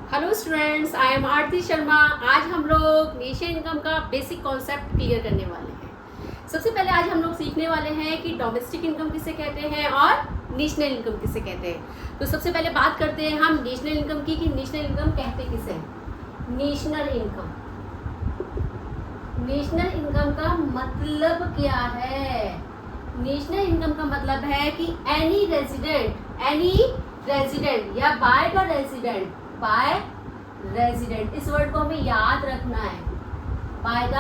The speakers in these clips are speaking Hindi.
हेलो स्टूडेंट्स, आई एम आरती शर्मा। आज हम लोग नेशन इनकम का बेसिक कॉन्सेप्ट क्लियर करने वाले हैं। सबसे पहले आज हम लोग सीखने वाले हैं कि डोमेस्टिक इनकम किसे कहते हैं और नेशनल इनकम किसे कहते हैं। तो सबसे पहले बात करते हैं हम नेशनल इनकम की कि नेशनल इनकम कहते किसे हैं। नेशनल इनकम, नेशनल इनकम का मतलब क्या है? नेशनल इनकम का मतलब है कि एनी रेजिडेंट या by the resident, by resident, इस वर्ड को हमें याद रखना है। By the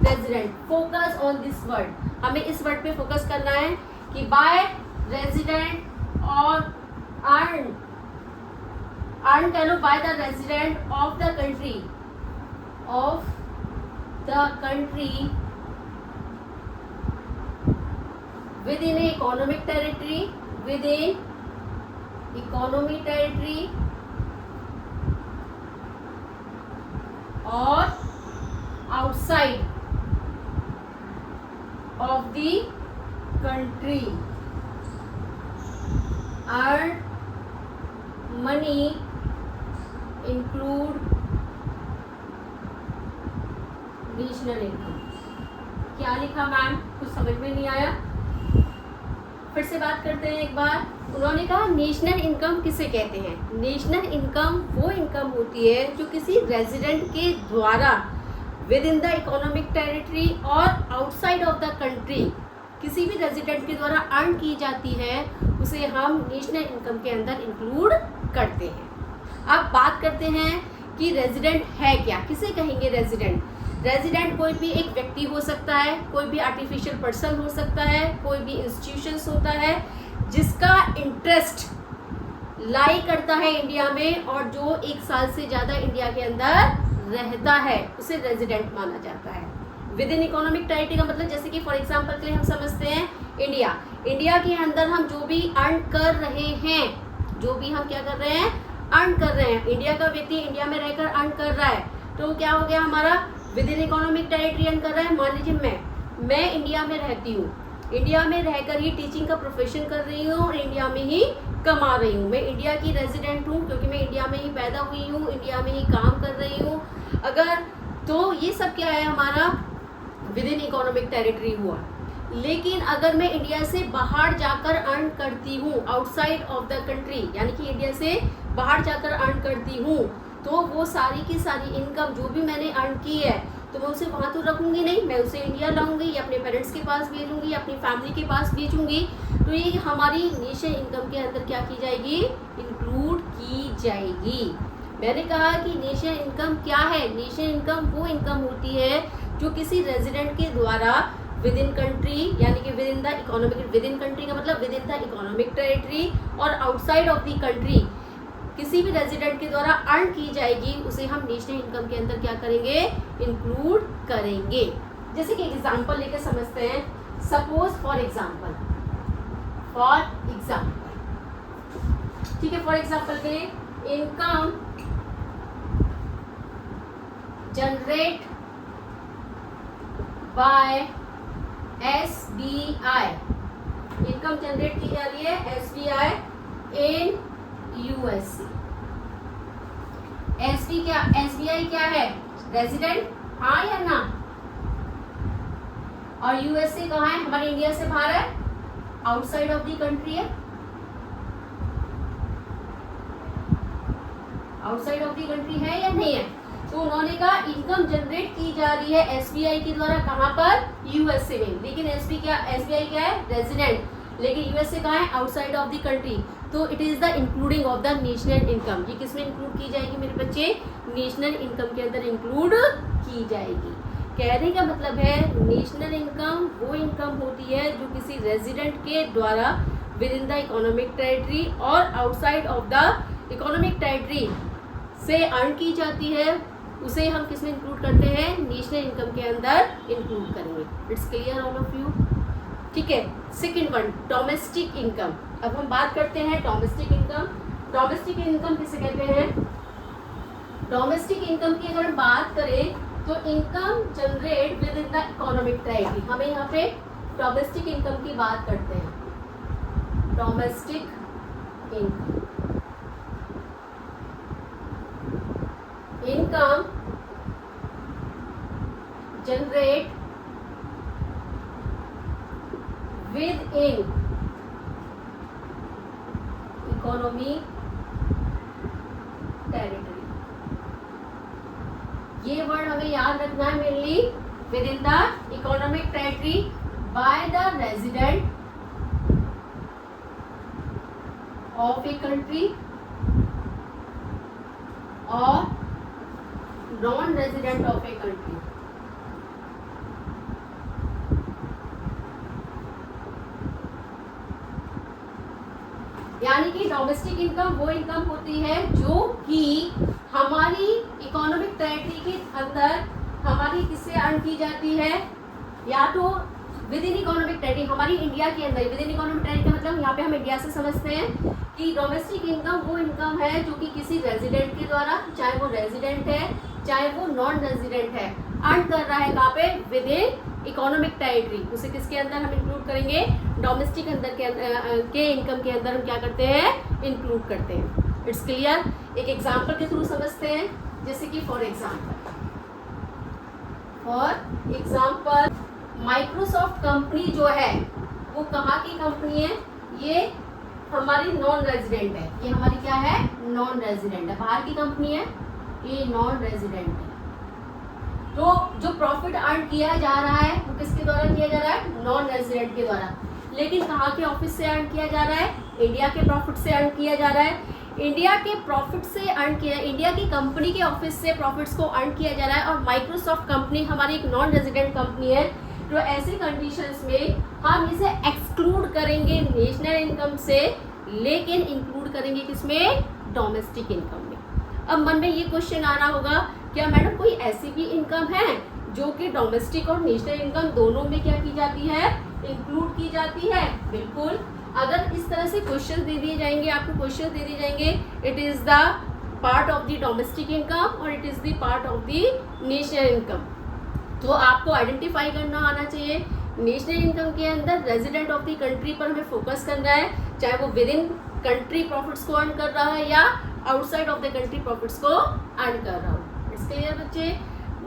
resident, focus on this word, हमें इस वर्ड पे फोकस करना है कि बाय रेजिडेंट और अर्न कह लो, by the resident of the country within economic territory or outside of the country, earn money include national income. क्या लिखा मैम? कुछ समझ में नहीं आया? फिर से बात करते हैं एक बार। उन्होंने कहा नेशनल इनकम किसे कहते हैं। नेशनल इनकम वो इनकम होती है जो किसी रेजिडेंट के द्वारा within the economic territory और आउटसाइड ऑफ द कंट्री, किसी भी रेजिडेंट के द्वारा अर्न की जाती है, उसे हम नेशनल इनकम के अंदर इंक्लूड करते हैं। अब बात करते हैं कि रेजिडेंट है क्या, किसे कहेंगे रेजिडेंट। रेजिडेंट कोई भी एक व्यक्ति हो सकता है, कोई भी आर्टिफिशियल पर्सन हो सकता है, कोई भी इंस्टीट्यूशंस होता है जिसका इंटरेस्ट लाई करता है इंडिया में और जो 1 साल से ज़्यादा इंडिया के अंदर रहता है, उसे रेजिडेंट माना जाता है। विद इन इकोनॉमिक टेरिटरी का मतलब जैसे कि फॉर एग्जांपल के लिए हम समझते हैं इंडिया के अंदर हम जो भी अर्न कर रहे हैं, जो भी हम क्या कर रहे हैं, अर्न कर रहे हैं। इंडिया का व्यक्ति इंडिया में रहकर अर्न कर रहा है, तो क्या हो गया हमारा with in economic territory earn कर रहा है। मान लीजिए मैं इंडिया में रहती हूँ, इंडिया में रहकर ही टीचिंग का प्रोफेशन कर रही हूँ और इंडिया में ही कमा रही हूँ। मैं इंडिया की रेजिडेंट हूँ क्योंकि मैं इंडिया में ही पैदा हुई हूँ, इंडिया में ही काम कर रही हूँ। अगर तो ये सब क्या है हमारा विद इन इकोनॉमिक टेरिटरी हुआ। लेकिन अगर मैं इंडिया से बाहर जाकर अर्न करती हूँ, आउटसाइड ऑफ द कंट्री, यानी कि इंडिया से बाहर जाकर अर्न करती हूँ, तो वो सारी की सारी इनकम जो भी मैंने अर्न की है, तो मैं उसे वहाँ तो रखूँगी नहीं, मैं उसे इंडिया लाऊंगी या अपने पेरेंट्स के पास भेजूंगी या अपनी फैमिली के पास भेजूंगी। तो ये हमारी नेशनल इनकम के अंदर क्या की जाएगी, इंक्लूड की जाएगी। मैंने कहा कि नेशनल इनकम क्या है। नेशनल इनकम वो इनकम होती है जो किसी रेजिडेंट के द्वारा विद इन कंट्री, यानी कि with in the economic, with in country का मतलब with in the economic territory और आउटसाइड ऑफ द कंट्री किसी भी रेजिडेंट के द्वारा अर्न की जाएगी, उसे हम नेशनल इनकम के अंदर क्या करेंगे, इंक्लूड करेंगे। जैसे कि एग्जांपल लेकर समझते हैं। सपोज फॉर एग्जांपल, ठीक है, फॉर एग्जांपल के लिए income generate by SBI, income generate की जा रही है SBI इन यूएसए। SBI क्या है, रेजिडेंट, हाँ या ना। और यूएसए कहाँ है, हमारे इंडिया से बाहर है, आउटसाइड ऑफ द कंट्री है, आउटसाइड ऑफ द कंट्री है या नहीं है। तो उन्होंने कहा इनकम जनरेट की जा रही है SBI के द्वारा, कहाँ पर, यूएसए में। लेकिन SBI क्या है, रेजिडेंट, लेकिन यूएसए कहाँ है, आउटसाइड ऑफ द कंट्री। तो it is the including of the national income. ये किसमें इंक्लूड की जाएगी मेरे बच्चे, नेशनल इनकम के अंदर इंक्लूड की जाएगी। कहने का मतलब है नेशनल इनकम वो इनकम होती है जो किसी रेजिडेंट के द्वारा within the economic territory और outside of the economic territory से अर्न की जाती है, उसे हम किसमें इंक्लूड करते हैं, नेशनल इनकम के अंदर इंक्लूड करेंगे। It's clear all of you, ठीक है। Second one, domestic income. अब हम बात करते हैं डोमेस्टिक इनकम। डोमेस्टिक इनकम किसे कहते हैं। डोमेस्टिक इनकम की अगर हम बात करें तो income generate within the economic territory, हमें यहाँ पे डोमेस्टिक इनकम की बात करते हैं। Domestic income income generate within economic territory. ये वर्ड हमें याद रखना है mainly, within the economic territory by the resident of a country और non resident of a country. यानी कि डोमेस्टिक इनकम वो इनकम होती है जो कि हमारी इकोनॉमिक टेरिटरी के अंदर हमारी किससे अर्न की जाती है, या तो विद इन इकोनॉमिक टेरिटरी हमारी इंडिया के अंदर. विद इन इकोनॉमिक टेरिटरी का मतलब यहाँ पे हम इंडिया से समझते हैं कि डोमेस्टिक इनकम वो इनकम है जो कि किसी रेजिडेंट के द्वारा, चाहे वो रेजिडेंट है चाहे वो नॉन रेजिडेंट है, अर्न कर रहा है कहाँ पे, विद इन इकोनॉमिक टेरिटरी. उसे किसके अंदर हम इंक्लूड करेंगे, डोमेस्टिक अंदर के इनकम के अंदर हम क्या करते हैं, इंक्लूड करते हैं. It's clear. एक एग्जांपल के थ्रू समझते हैं, जैसे कि फॉर एग्जांपल माइक्रोसॉफ्ट कंपनी जो है वो कहाँ की कंपनी है, ये हमारी नॉन रेजिडेंट है. ये हमारी क्या है, नॉन रेजिडेंट है, बाहर की कंपनी है, ये नॉन रेजिडेंट है. तो जो प्रॉफिट अर्न किया जा रहा है वो किसके द्वारा किया जा रहा है, नॉन रेजिडेंट के द्वारा. लेकिन कहाँ के ऑफिस से अर्न किया जा रहा है, इंडिया के प्रॉफिट से अर्न किया जा रहा है. इंडिया के प्रॉफिट से अर्न किया, इंडिया की कंपनी के ऑफिस से प्रॉफिट्स को अर्न किया जा रहा है. और माइक्रोसॉफ्ट कंपनी हमारी एक नॉन रेजिडेंट कंपनी है. तो ऐसे कंडीशंस में हम इसे एक्सक्लूड करेंगे नेशनल इनकम से, लेकिन इंक्लूड करेंगे किसमें, डोमेस्टिक इनकम में. अब मन में ये क्वेश्चन आ रहा होगा, क्या मैडम कोई ऐसी भी इनकम है जो कि डोमेस्टिक और नेशनल इनकम दोनों में क्या की जाती है, इंक्लूड की जाती है. बिल्कुल. अगर इस तरह से क्वेश्चन दे दिए जाएंगे, आपको क्वेश्चन दे दिए जाएंगे, it is the part of the domestic income और it is the part of the national income, तो आपको आइडेंटिफाई करना आना चाहिए. नेशनल इनकम के अंदर रेजिडेंट ऑफ द कंट्री पर हमें फोकस करना है, चाहे वो विद इन कंट्री प्रॉफिट्स को अर्न कर रहा है या outside of the country profits को अर्न कर रहा हो. इट्स क्लियर बच्चे.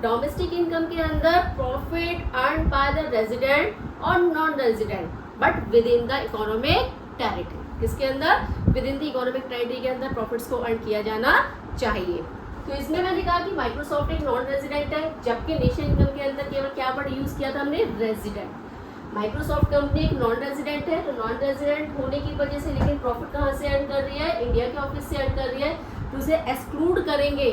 डोमेस्टिक इनकम के अंदर profit earn by the resident और non resident but within the economic territory. किसके अंदर, within the economic territory के अंदर प्रॉफिट्स को अर्न किया जाना चाहिए. तो इसमें मैंने कहा कि माइक्रोसॉफ्ट एक नॉन रेजिडेंट है, जबकि नेशनल इनकम के अंदर केवल क्या वर्ड यूज किया था हमने, रेजिडेंट. माइक्रोसॉफ्ट कंपनी एक नॉन रेजिडेंट है, तो नॉन रेजिडेंट होने की वजह से लेकिन प्रॉफिट कहाँ से अर्न कर रही है, इंडिया के ऑफिस से अर्न कर रही है. तो उसे एक्सक्लूड करेंगे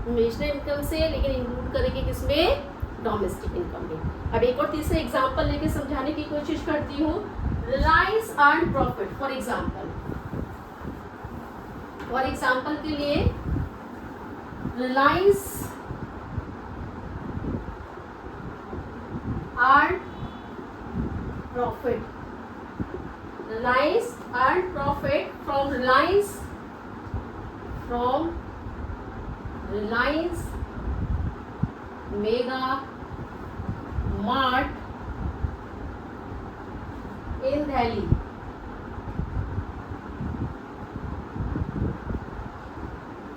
नेशनल इनकम से, लेकिन इंक्लूड करेंगे किसमें, डोमेस्टिक इनकम में. अब एक और तीसरे एग्जांपल लेके समझाने की कोशिश करती हूँ. Reliance earn profit, for example के लिए Reliance earn profit, Reliance earn profit from Reliance mega mart in Delhi.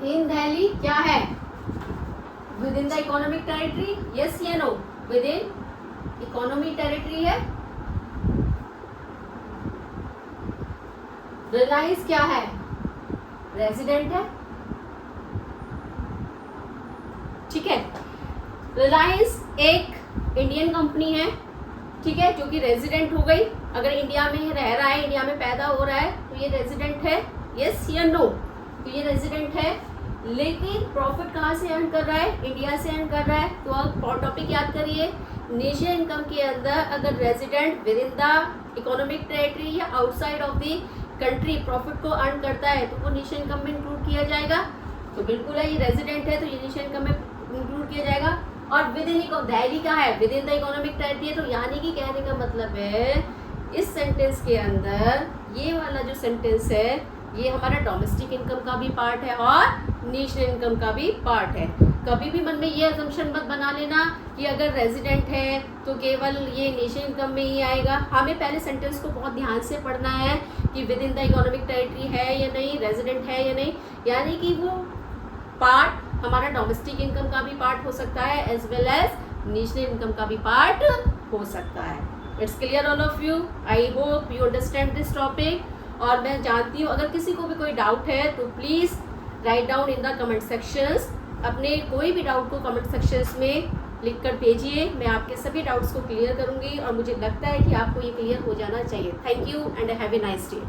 In Delhi क्या है, within the economic territory, yes या no, within economic territory है. रिलायंस क्या है, रेजिडेंट है. ठीक है. रिलायंस एक इंडियन कंपनी है, ठीक है, जो कि रेजिडेंट हो गई. अगर इंडिया में रह रहा है, इंडिया में पैदा हो रहा है, तो ये रेजिडेंट है, यस या नो. तो ये रेजिडेंट है, लेकिन प्रॉफिट कहाँ से अर्न कर रहा है, इंडिया से अर्न कर रहा है. तो अब टॉपिक याद करिए, नेशनल इनकम के अंदर अगर resident within the economic territory या outside of the country profit को अर्न करता है, तो वो नेशनल इनकम में इंक्लूड किया जाएगा. तो बिल्कुल है, ये रेजिडेंट है तो ये नेशनल इनकम में इंक्लूड किया जाएगा. और विद इन दिल्ली का है, within the economic territory है. तो यानी कि कहने का मतलब है इस सेंटेंस के अंदर ये वाला जो सेंटेंस है ये हमारा डोमेस्टिक इनकम का भी पार्ट है और नेशनल इनकम का भी पार्ट है. कभी भी मन में ये अजम्पशन मत बना लेना कि अगर रेजिडेंट है तो केवल ये नेशनल इनकम में ही आएगा. हमें पहले सेंटेंस को बहुत ध्यान से पढ़ना है कि with in the economic territory है या नहीं, रेजिडेंट है या नहीं, यानी कि वो पार्ट हमारा डोमेस्टिक इनकम का भी पार्ट हो सकता है as well as national income का भी पार्ट हो सकता है। It's clear all of you, I hope you understand this topic. और मैं जानती हूँ अगर किसी को भी कोई डाउट है तो please write down in the comment sections. अपने कोई भी डाउट को कमेंट सेक्शंस में लिख कर भेजिए, मैं आपके सभी डाउट्स को क्लियर करूँगी और मुझे लगता है कि आपको ये क्लियर हो जाना चाहिए। Thank you and have a nice day.